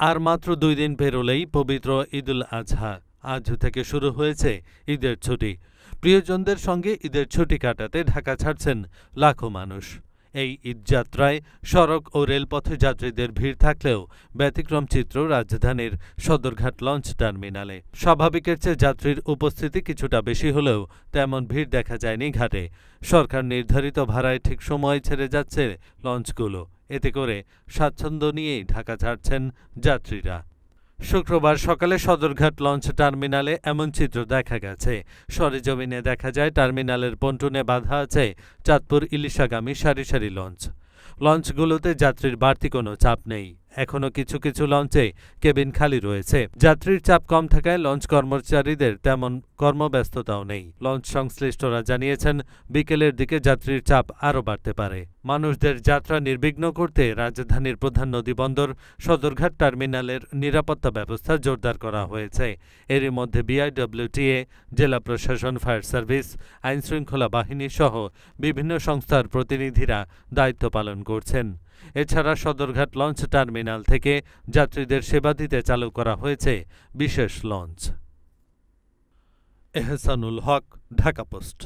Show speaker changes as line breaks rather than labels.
আর মাত্র 2 দিন পেরোলেই পবিত্র ঈদুল আজহা। আজ থেকে শুরু হয়েছে ঈদের ছুটি। প্রিয়জনদের সঙ্গে ঈদের ছুটি কাটাতে ঢাকা ছাড়ছেন লাখো মানুষ। এই ঈদযাত্রায় সড়ক ও রেলপথে যাত্রীদের ভিড় থাকলেও ব্যতিক্রম চিত্র রাজধানীর সদরঘাট লঞ্চ টার্মিনালে। স্বাভাবিকের চেয়ে যাত্রীর উপস্থিতি কিছুটা বেশি হলেও তেমন ভিড় দেখা যায়নি ঘাটে। সরকার নির্ধারিত ভাড়ায় ঠিক সময়ে ছেড়ে যাচ্ছে লঞ্চগুলো। এতে করে স্বাচ্ছন্দ্য নিয়েই ঢাকা ছাড়ছেন যাত্রীরা। শুক্রবার সকালে সদরঘাট লঞ্চ টার্মিনালে এমন চিত্র দেখা গেছে। সরেজমিনে দেখা যায় টার্মিনালের পন্টুনে বাঁধা আছে চাঁদপুর ইলিশাগামী সারি সারি লঞ্চ। লঞ্চগুলোতে যাত্রীর বাড়তি কোনো চাপ নেই। এখনো কিছু কিছু লঞ্চে কেবিন খালি রয়েছে। যাত্রীর চাপ কম থাকায় লঞ্চ কর্মচারীদের তেমন কর্মব্যস্ততাও নেই। লঞ্চ সংশ্লিষ্টরা জানিয়েছেন, বিকেলের দিকে যাত্রীর চাপ আরও বাড়তে পারে। মানুষদের যাত্রা নির্বিঘ্ন করতে রাজধানীর প্রধান নদীবন্দর সদরঘাট টার্মিনালের নিরাপত্তা ব্যবস্থা জোরদার করা হয়েছে। এরই মধ্যে বিআইডব্লিউটিএ, জেলা প্রশাসন, ফায়ার সার্ভিস, আইনশৃঙ্খলা বাহিনী সহ বিভিন্ন সংস্থার প্রতিনিধিরা দায়িত্ব পালন করছেন। এছাড়া সদরঘাট লঞ্চ টার্মিনাল থেকে যাত্রীদের সেবা দিতে চালু করা হয়েছে বিশেষ লঞ্চ। এহসানুল হক, ঢাকা পোস্ট।